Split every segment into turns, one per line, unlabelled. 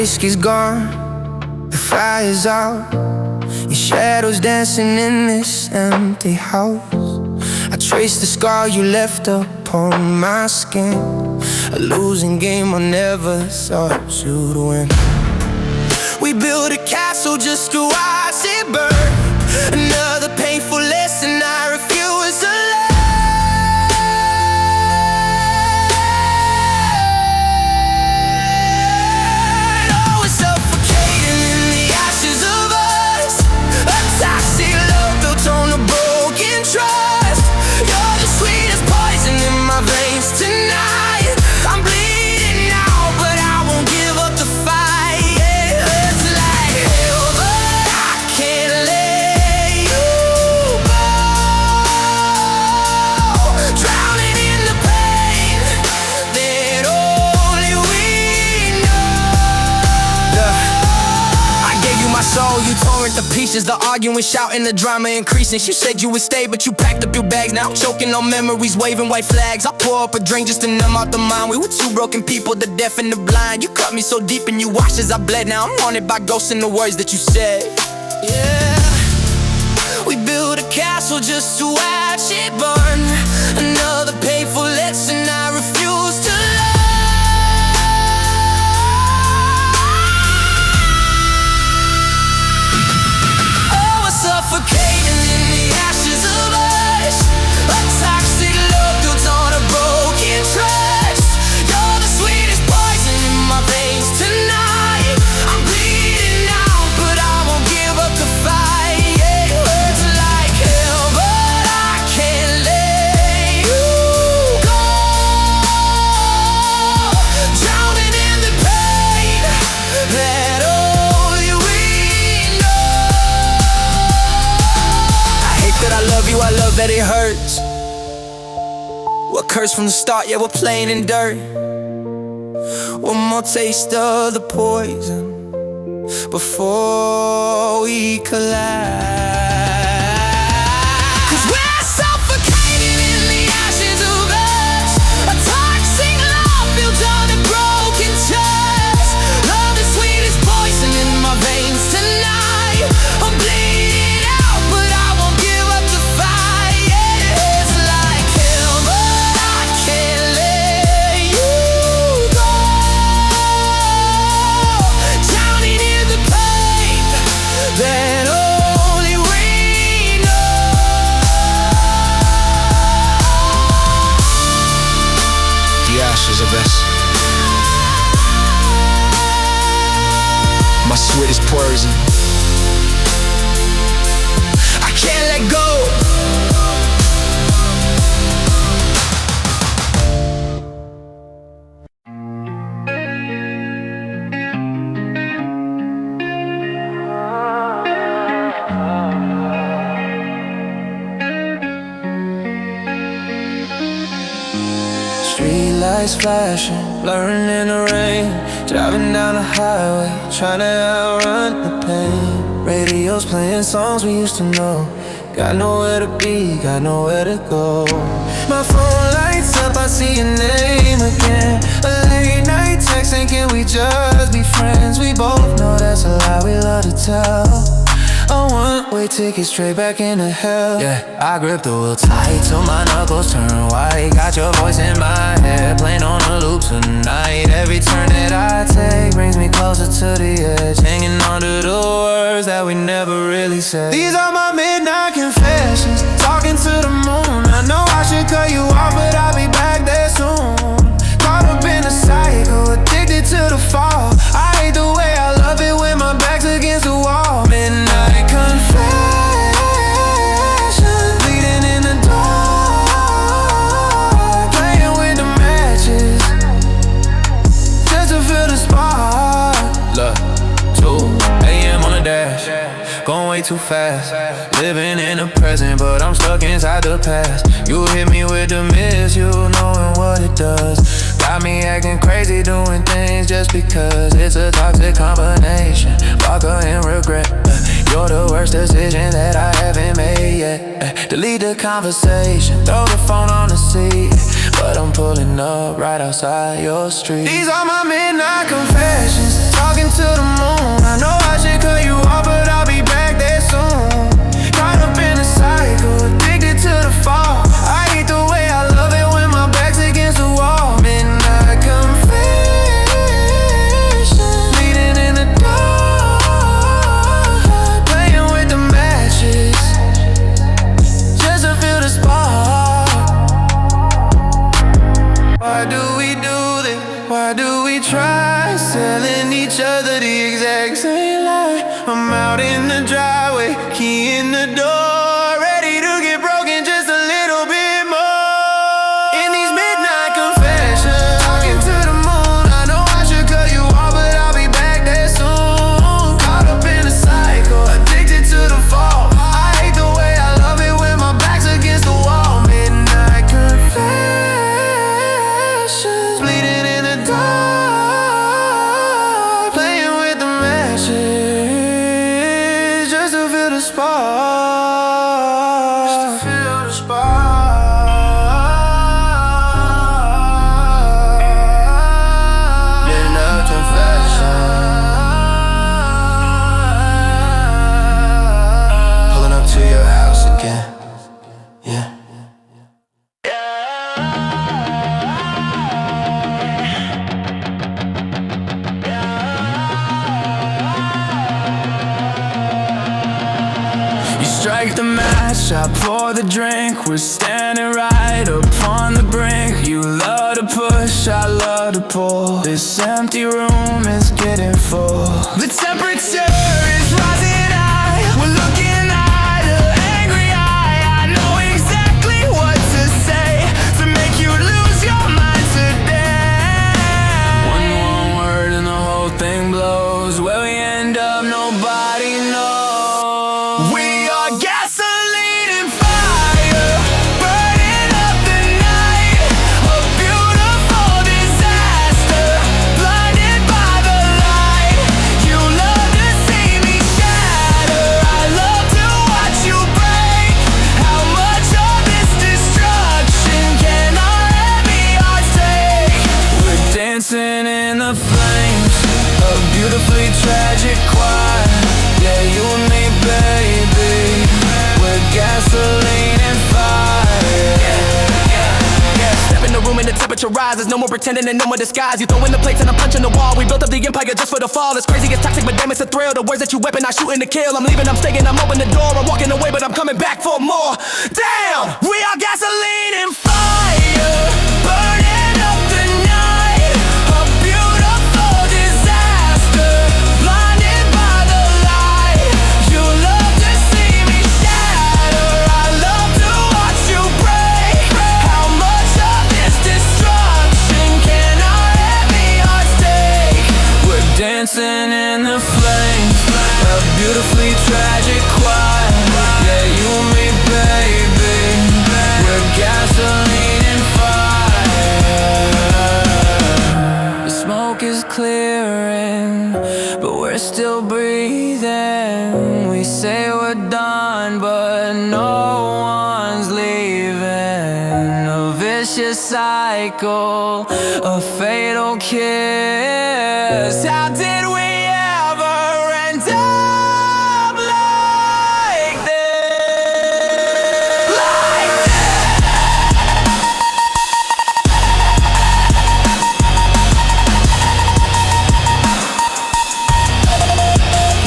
whiskey's gone, the fire's out, your shadow's dancing in this empty house. I trace the scar you left upon my skin, a losing game I never thought you'd win. We built a castle just to watch it burn, another painful lesson I refuse to learn. Oh, we're suffocating in the ashes of us, a toxic love built on a broken trust. You're the sweetest poison in my veins tonight. I'm bleeding now, but I won't give up the fight. Yeah, it's like hell, but I can't let you go. Drowning in the pain that only we know. I gave you my soul, you tore it to pieces. The arguing, shouting, the drama increasing. You said you would stay, but you packed up your bags. Now I'm choking on memories, waving white flags. I pour up a drink just to numb out the mind. We were two broken people, the deaf and the blind. You cut me so deep and you watched as I bled. Now I'm haunted by ghosts and the words that you said. Yeah, we built a castle just to watch it burn, another painful lesson I refuse to learn. Oh, we're suffocating in the ashes of us, a toxic love built on a broken trust. You're the sweetest poison in my veins tonight. I'm bleeding now, but I won't give up the fight. Yeah, it's like hell, but I can't let you go. Drowning in the pain that only we know. I hate that I love you, I love that it hurts. We're cursed from the start, yeah, we're playing in dirt. One more taste of the poison before we collide. 'Cause we're suffocating in the ashes of us, a toxic love built on a broken trust. Love the sweetest poison in my veins tonight. I'm bleeding out, but I won't give up the fight. Yeah, it's like hell, but I can't let you go. Drowning in the pain that only we know.
The ashes of us, my sweetest poison.
I can't let go. Street lights flashing, blurring in the rain. Driving down the highway, trying to outrun the pain. Radio's playing songs we used to know. Got nowhere to be, got nowhere to go. My phone lights up, I see your name again. A late night text saying, can we just be friends? We both know that's a lie we love to tell. A one-way ticket straight back into hell. Yeah, I grip the wheel tight till my knuckles turn white. Got your voice in my head, playing on a loop tonight. Every turn that I take brings me closer to the edge, hanging on to the words that we never really said. These are my midnight confessions, talking to the moon. I know I should cut you off, but I'll be back there soon. Caught up in a cycle, addicted to the fall. I hate the way I love it when my back's against the wall. Midnight confession, bleeding in the dark, playing with the matches just to feel the spark.
Look, 2 a.m. on the dash, going way too fast. Living in the present, but I'm stuck inside the past. You hit me with the miss, you knowing what it does. Got me acting crazy, doing things just because. It's a toxic combination, vodka and regret. You're the worst decision that I haven't made yet. Delete the conversation, throw the phone on the seat, but I'm pulling up right outside your street.
These are my midnight confessions, talking to the moon. I know I should cut you off, but I'll be back there soon. Caught up in a cycle, addicted to the fall. I hate the way I love it when my back's against the wall. Midnight confessions, bleeding in the dark, playing with the matches just to feel the spark. Why do we do this? Why do we try selling each other the exact same lie? I'm out in the driveway, key in the door, ready to get broken just a little bit more. In these midnight confessions, talking to the moon. I know I should cut you off, but I'll be back there soon. Caught up in a cycle, addicted to the fall. I hate the way I love it when my back's against the wall. Midnight confessions, bleeding in the dark, playing with the matches just to feel the spark. Just to feel the spark. Midnight confession. Pulling up to your house again. Yeah. You strike the match, I pour the drink. We're standing right upon the brink. You love to push, I love to pull. This empty room is getting full. The temperature is rising high. We're looking eye to angry eye. I know exactly what to say to make you lose your mind today. One word and the whole thing blows. Where we end up, nobody knows. We are gasoline and fire, burning up the night. A beautiful disaster, blinded by the light. You love to see me shatter, I love to watch you break. How much of this destruction can our heavy hearts take? We're dancing in the flames, a beautifully tragic choir. Yeah, you and me, baby, we're gasoline and fire. Step in the room and the temperature rises. No more pretending and no more disguise. You throw in the plates and I'm punching the wall. We built up the empire just for the fall. It's crazy, it's toxic, but damn, it's a thrill. The words that you weapon, I shooting to kill. I'm leaving, I'm staying, I'm open the door. I'm walking away, but I'm coming back for more. Damn, we are gasoline and fire, burning up the night. A beautiful disaster, blinded by the light. You love to see me shatter, I love to watch you break. How much of this destruction can our heavy hearts take? We're dancing in the flames, a beautifully tragic choir. Yeah, you and me, baby, we're gasoline and fire. The smoke is clearing, but we're still breathing. We say we're done, but no one's leaving. A vicious cycle, a fatal kiss. How did we ever end up like this? Like this?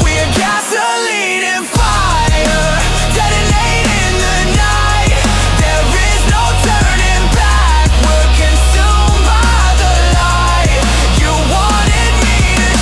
We're gasoline and fire, detonating the night. There is no turning back. We're consumed by the light. You wanted me to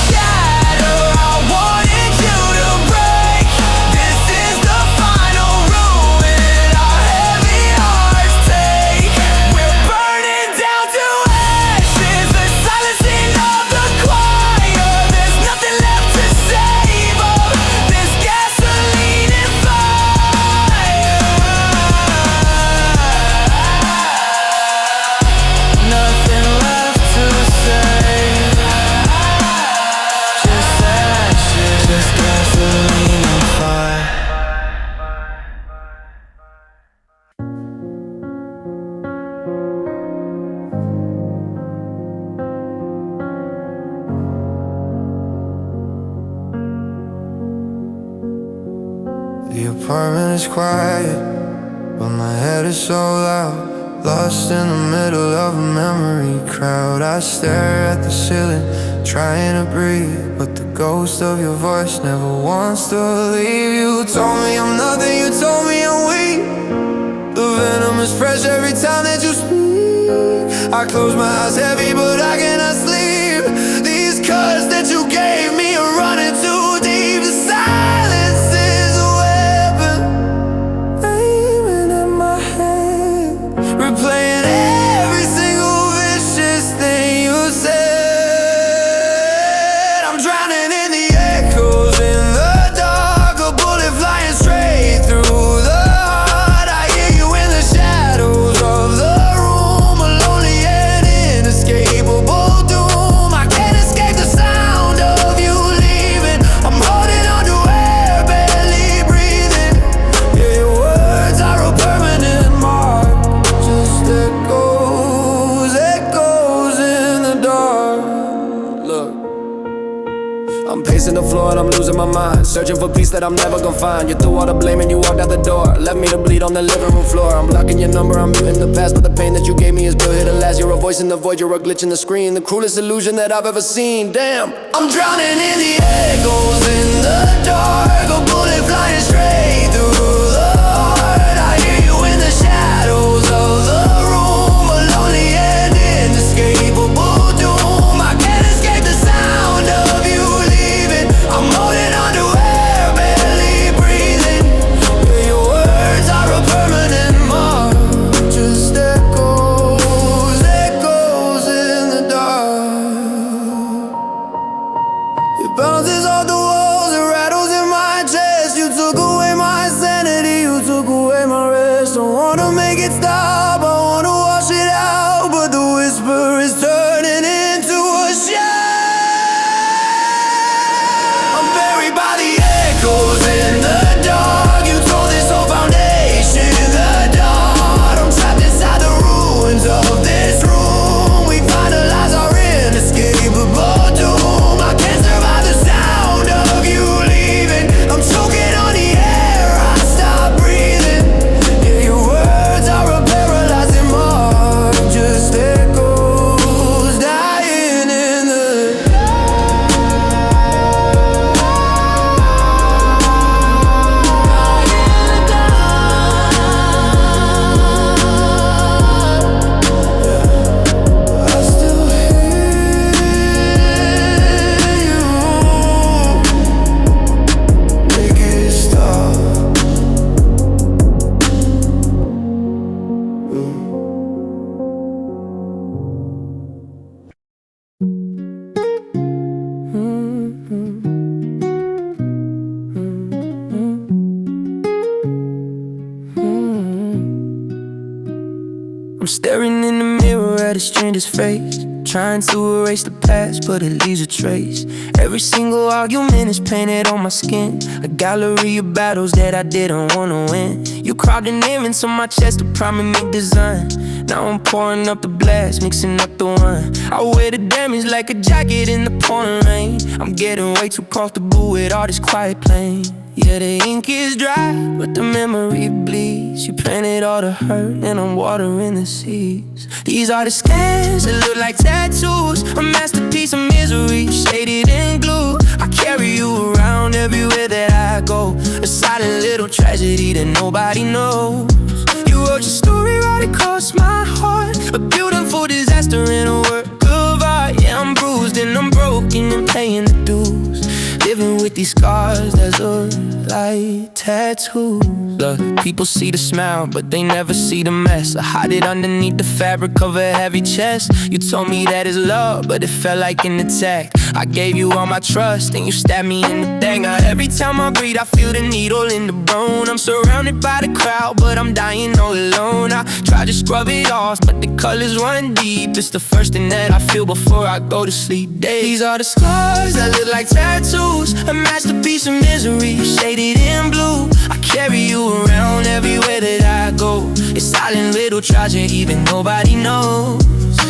apartment is quiet, but my head is so loud. Lost in the middle of a memory crowd. I stare at the ceiling, trying to breathe, but the ghost of your voice never wants to leave. You told me I'm nothing, you told me I'm weak. The venom is fresh every time that you speak. I close my eyes heavy, but I cannot sleep. These cuts that you gave me are running too deep. The silence is a weapon, aiming at my head, replaying every single vicious thing you said. I'm drowning in the echoes in the dark, a bullet flying straight through the heart. I hear you in the shadows of the room, a lonely and inescapable doom. I can't escape the sound of you leaving. I'm holding on to air, barely breathing. Yeah, your words are a permanent mark, just echoes, echoes in the dark. Look, I'm pacing the floor and I'm losing my mind, searching for peace that I'm never gonna find. You threw all the blame and you walked out the door, left me to bleed on the living room floor. I'm blocking your number, I'm muting the past, but the pain that you gave me is built here to last. You're a voice in the void, you're a glitch in the screen, the cruelest illusion that I've ever seen. Damn, I'm drowning in the echoes in the dark, a bullet flying straight through the heart. I hear you in the shadows of the room, a lonely and inescapable doom. I can't escape the sound of you leaving. I'm holding on to air, barely breathing. Yeah, your words are a permanent mark, just echoes, echoes in the dark. It bounces off the walls, it rattles in my chest. You took away my sanity, you took away my rest. I wanna make it stop, I wanna wash it out, but the whisper is turning into a shout. I'm buried by the echoes in the dark. You tore this whole foundation in the dark. I'm trapped inside the ruins of this room. We finalize our inescapable doom. I can't survive the sound of you leaving. I'm choking on the air, I stop breathing. Yeah, your words are a paralyzing mark, just echoes dying in the I still hear you. Make it stop. I'm staring in the mirror at a stranger's face, trying to erase the past, but it leaves a trace. Every single argument is painted on my skin, a gallery of battles that I didn't wanna win. You carved a name into my chest to promise me design. Now I'm pouring up the blast, mixing up the wine. I wear the damage like a jacket in the pouring rain. I'm getting way too comfortable with all this quiet playing. Yeah, the ink is dry, but the memory bleeds. You painted all the hurt and I'm watering the seeds. These are the scars that look like tattoos, a masterpiece of misery, shaded in glue. I carry you around everywhere that I go, a silent little tragedy that nobody knows. You wrote your story right across my heart, a beautiful disaster in a work of art. Yeah, I'm bruised and I'm broken and paying the dues, living with these scars that look like tattoos. Look, people see the smile, but they never see the mess. I hide it underneath the fabric of a heavy chest. You told me that it's love, but it felt like an attack. I gave you all my trust, and you stabbed me in the back. Now every time I breathe, I feel the needle in the bone. I'm surrounded by the crowd, but I'm dying all alone. I try to scrub it off, but the colors run deep. It's the first thing that I feel before I go to sleep. These are the scars that look like tattoos, a masterpiece of misery, shaded in blue. I carry you around everywhere that I go, a silent little tragedy that nobody knows.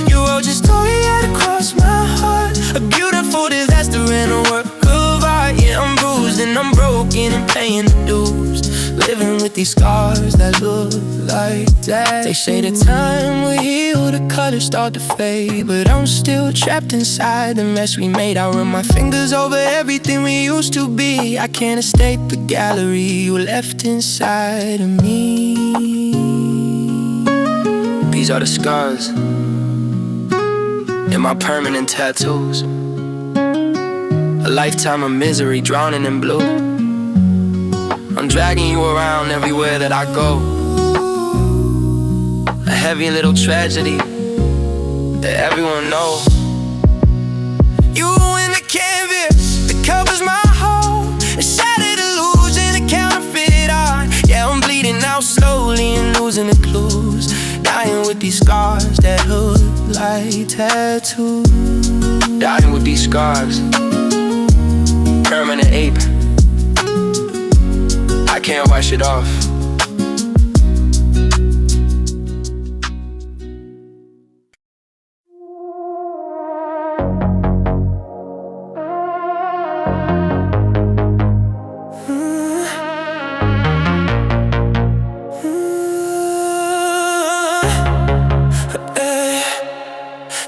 You wrote your story right across my heart, a beautiful disaster in a work of art. Yeah, I'm bruised and I'm broken and paying the dues, living with these scars that look like that. They say the time will heal, the colors start to fade, but I'm still trapped inside the mess we made. I run my fingers over everything we used to be. I can't escape the gallery you left inside of me. These are the scars and my permanent tattoos. A lifetime of misery drowning in blue. I'm dragging you around everywhere that I go. A heavy little tragedy that everyone knows. You in the canvas that covers my home, a shattered illusion, a counterfeit art. Yeah, I'm bleeding out slowly and losing the clues, dying with these scars that look like tattoos. Dying with these scars, permanent ache. I can't wash it off.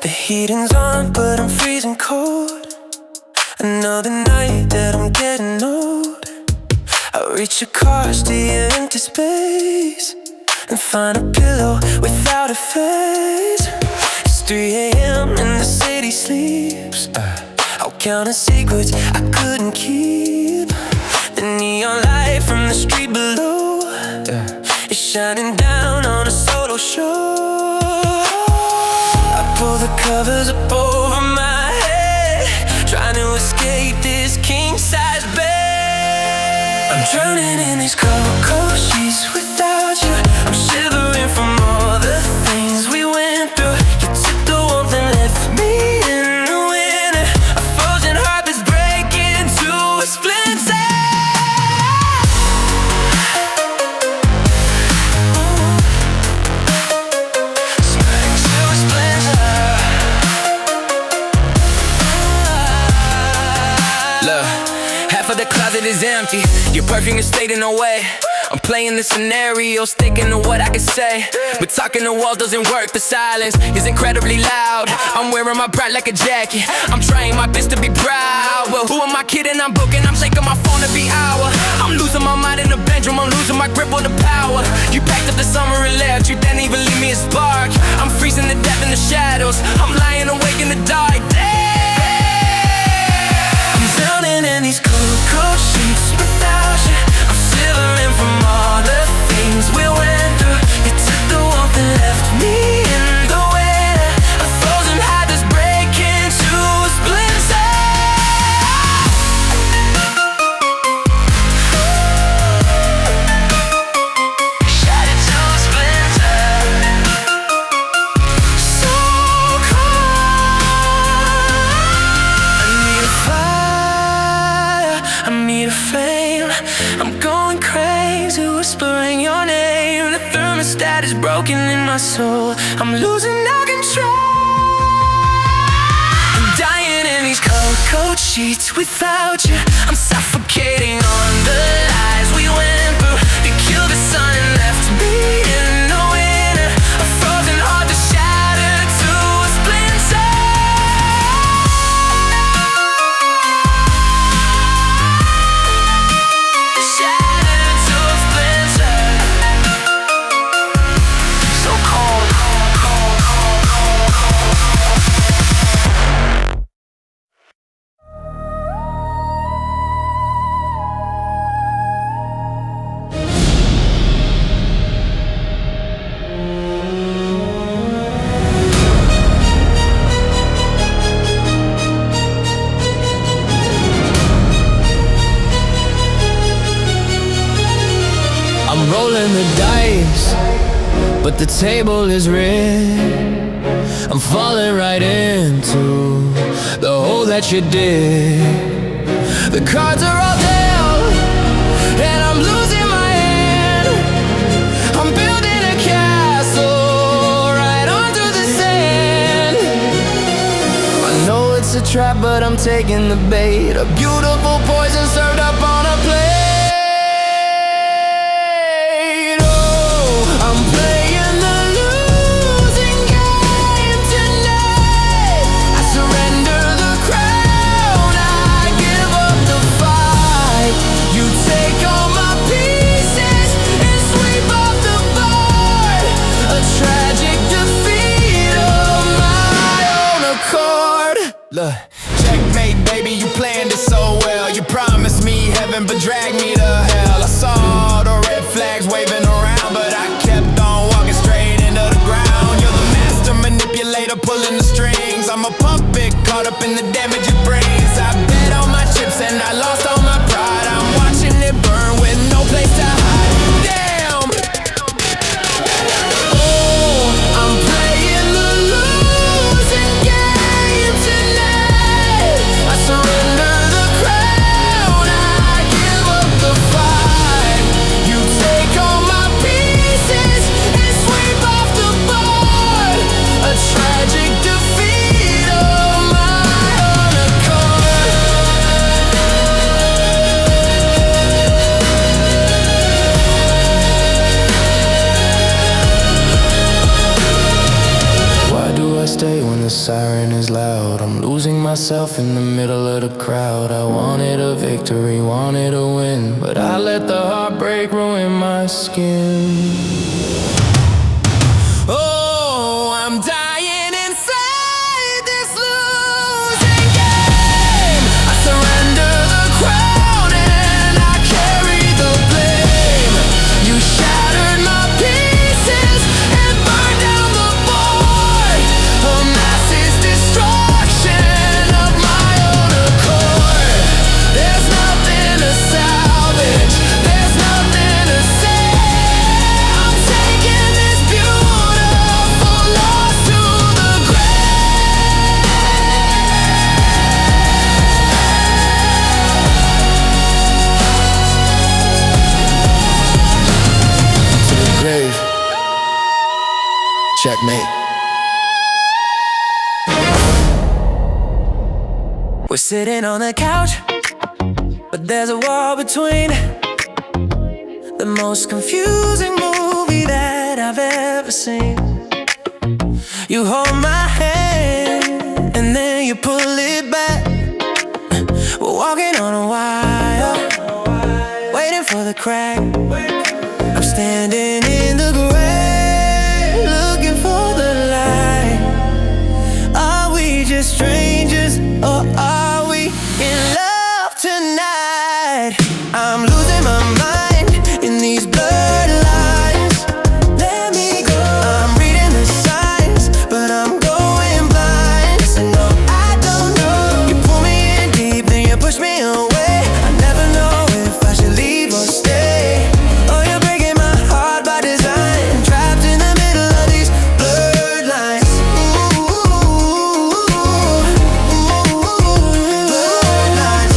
The heating's on, but I'm freezing cold. Another night that I'm getting old. I reach across the empty space and find a pillow without a face. It's 3 a.m. and the city sleeps. I'll count the secrets I couldn't keep. The neon light from the street below is shining down on a solo show. I pull the covers up over my head, trying to escape this king-size bed. I'm drowning in these cold sheets without you. I'm shivering from all the things we went through. You took the warmth and left me in the winter. A frozen heart that's breaking to a splinter. The closet is empty, your perfume is fading away. I'm playing the scenario, sticking to what I can say, but talking to walls doesn't work. The silence is incredibly loud. I'm wearing my pride like a jacket. I'm trying my best to be proud. Well, who am I kidding? I'm booking, I'm shaking my phone every hour. I'm losing my mind in the bedroom, I'm losing my grip on the power. You packed up the summer and left, you didn't even leave me a spark. I'm freezing to death in the shadows, I'm lying awake in the dark. Drowning in these cold sheets without you. I'm shivering from all the things we went through. You took the warmth and left me in the winter. A frozen heart that's breaking to a splinter. Shattered to a splinter. So cold. I need a fire, I need a flame. I'm going crazy, whispering your name. The thermostat is broken in my soul. I'm losing all control. I'm dying in these cold sheets without you. I'm suffocating on the lies we went through. You killed the sun and left me in the winter. A frozen heart that shattered to a splinter. I'm rolling the dice, but the table is red. I'm falling right into the hole that you did. The cards are all dealt, and I'm losing my hand. I'm building a castle right onto the sand. I know it's a trap, but I'm taking the bait. A beautiful poison served up on a plate.
Look, checkmate, baby, you planned it so well. You promised me heaven, but dragged me to hell. I saw all the red flags waving around, but I kept on walking straight into the ground. You're the master manipulator, pulling the strings. I'm a puppet caught up in the damage it brings. I bet all my chips and I lost all my pride. I'm watching it burn with no place to hide. Damn! Oh, I'm playing the losing game tonight. I surrender the crown, I give up the fight. You take all my pieces and sweep off the board. A tragic defeat of my own accord.
Why do I stay when the siren is loud? I'm losing myself in the middle of the crowd. I wanted a victory, wanted a win, but I let the heartbreak ruin my skin.
Oh, I'm dying inside this losing game. I surrender the crown and I carry the blame. You shattered my pieces and burned down the board. A massive destruction of my own accord. There's nothing to salvage, there's nothing to say. I'm taking this beautiful loss to the grave.
To the grave. Checkmate.
We're sitting on the couch, but there's a wall between. The most confusing movie that I've ever seen. You hold my hand and then you pull it back. We're walking on a wire, waiting for the crack. I'm standing in the gray, looking for the light. Are we just strangers or are we in love tonight? I'm losing my mind in these blurred lines. Let me go. I'm reading the signs, but I'm going blind. So no, I don't know. You pull me in deep, then you push me away. I never know if I should leave or stay. Oh, you're breaking my heart by design. Trapped in the middle of these blurred lines. Blurred lines.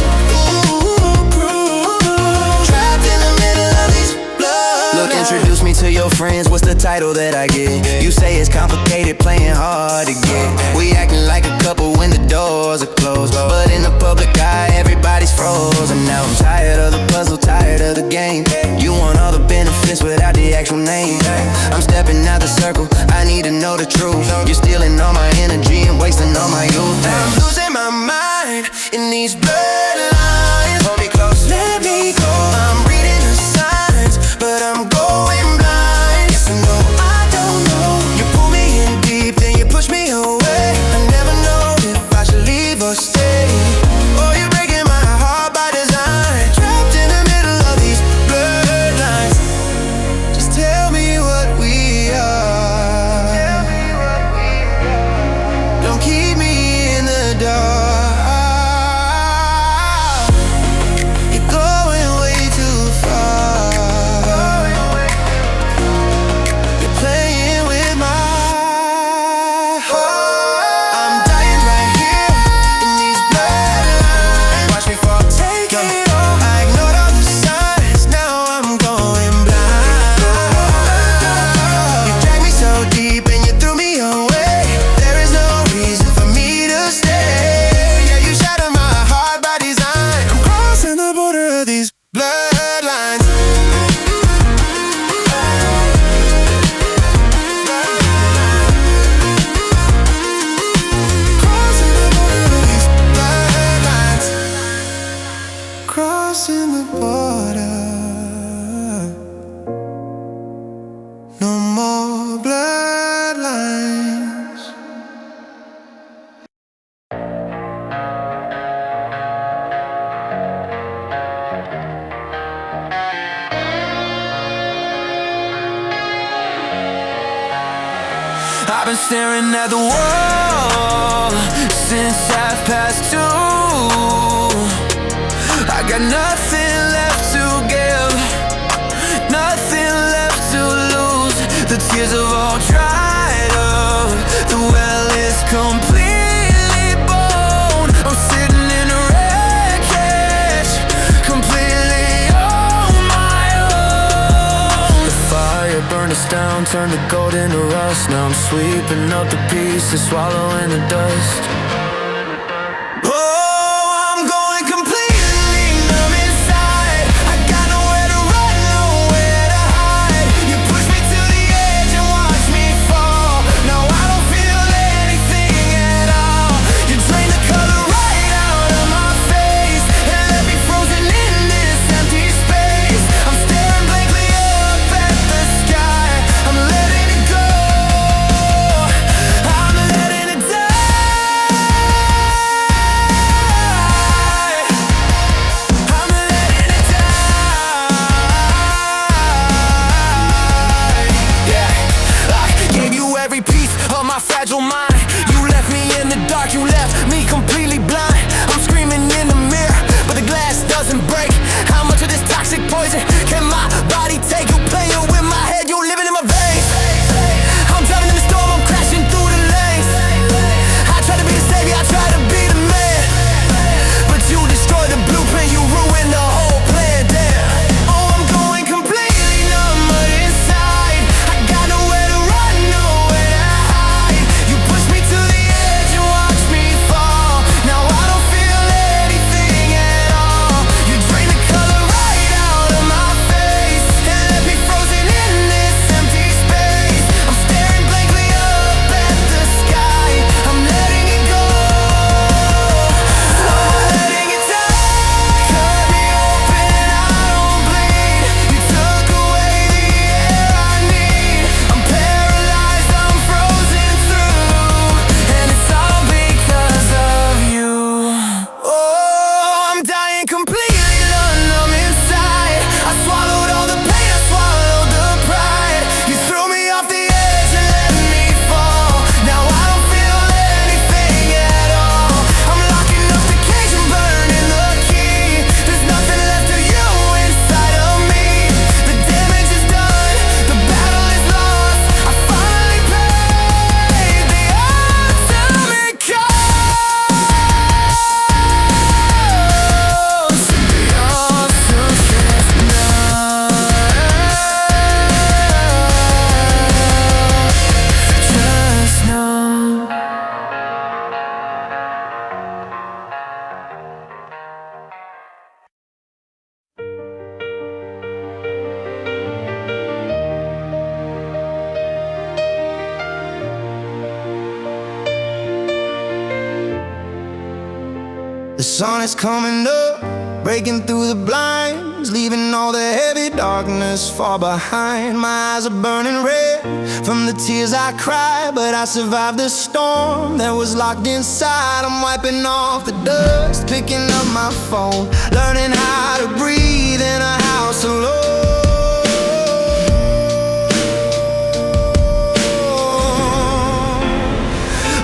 Trapped in the middle of these blurred
Look,
lines.
introduce me to your friends, what's the title that I get? You say it's complicated, playing hard to get. We acting like a couple when the doors are closed, but in the public eye, everybody's frozen. Now I'm tired of the puzzle, tired of the game. You want all the benefits without the actual name. I'm stepping out the circle, I need to know the truth. You're stealing all my energy and wasting all my youth.
I'm losing my mind in these blurred lines.
Hold me close.
Let me go. I'm reading the signs, but I'm going blind. So no, I don't know. You pull me in deep, then you push me away. I never know if I should leave or stay. Oh, you're breaking my heart by design. Trapped in the middle of these blurred lines. Just tell me what we are. Don't keep me in the dark. been staring at the wall since 2:30. I got nothing left to give, nothing left to lose. The tears have all dried up, the well is completely blown. I'm sitting in a wreckage, completely on my own. The fire burned us down, turned the gold into rust. Now I'm sweeping up the pieces, swallowing the dust. Fragile mind, you left me in the dark, you left me completely blind. I'm screaming in the mirror, but the glass doesn't break. How much of this toxic poison can my body take? You playing with my head, you living in my veins. I'm driving in the storm, I'm crashing through the lanes. I try to be the savior, I try to be the man, but you destroyed the blueprint, you ruined the whole plan. Damn. Oh, I'm going completely numb, but inside I got nowhere to run, nowhere to hide. You pushed me to the edge and watched me fall. Now I don't feel anything at all. You drained the color right out of my face and left me frozen in this empty space. I'm staring blankly up at the sky. I'm letting it go, I'm letting it die. Cut me open, I don't bleed. You took away the air I need. I'm paralyzed, I'm frozen through, and it's all because of you. Oh, I'm dying completely numb inside. I swallowed all the pain, I swallowed the pride. You threw me off the edge and let me fall. Now I don't feel anything at all. I'm locking up the cage and burning the key. There's nothing left of you inside of me. The damage is done, the battle is lost. I finally paid the ultimate cost. The ultimate just know. The sun is coming up, breaking through the blinds, leaving all the heavy darkness far behind. My eyes are burning red from the tears I cried, but I survived the storm that was locked inside. I'm wiping off the dust, picking up my phone, learning how to breathe in a house alone.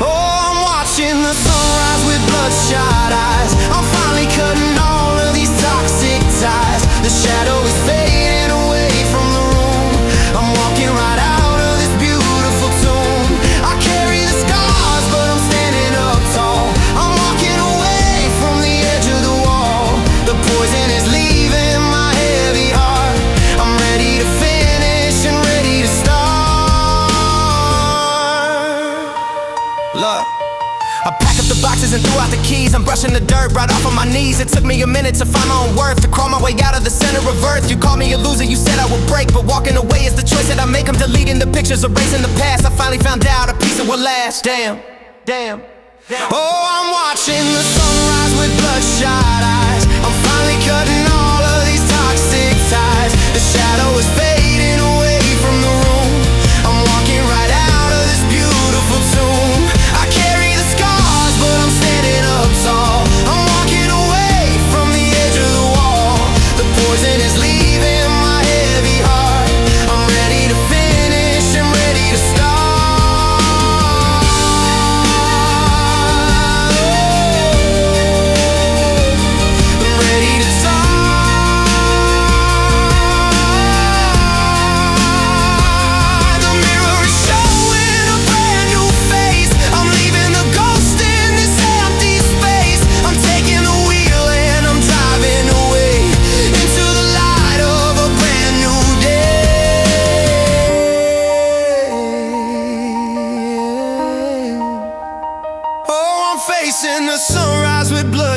Oh, I'm watching the sunrise with bloodshot eyes. I'm finally cutting all of these toxic ties. The shadow is fading away from the room. I'm walking right out of this beautiful tomb. I carry the scars, but I'm standing up tall. I'm walking away from the edge of the wall. The poison is leaving my heavy heart. I'm ready to finish and ready to start. Look, I pack up the boxes and threw out the keys. I'm brushing the dirt right off of my knees. It took me a minute to find my own worth, to crawl my way out of the center of earth. You called me a loser, you said I would break, but walking away is the choice that I make. I'm deleting the pictures, erasing the past. I finally found out a piece of what lasts. Damn, damn, damn. Oh, I'm watching the sunrise with bloodshot eyes. I'm finally cutting all of these toxic ties. The shadow is fading away from the room. I'm walking right out of this beautiful tomb. I carry the scars, but I'm standing up tall. I'm walking away from the edge of the wall. The poison is leaving my heavy heart. I'm ready to finish, I'm ready to start.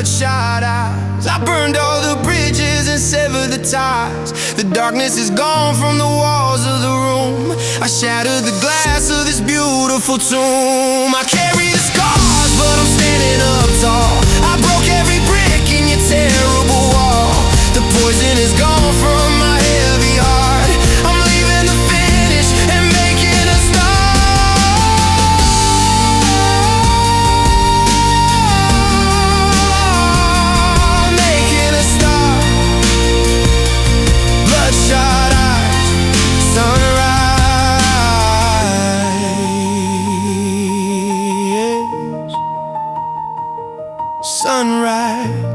bloodshot eyes. I burned all the bridges and severed the ties. The darkness is gone from the walls of the room. I shattered the glass of this beautiful tomb. I carry the scars, but I'm standing up tall. I broke every brick in your terrible wall. The poison is gone from my heavy heart. I'm leaving the finish and making a start. Making a start. Bloodshot eyes, sunrise. Sunrise.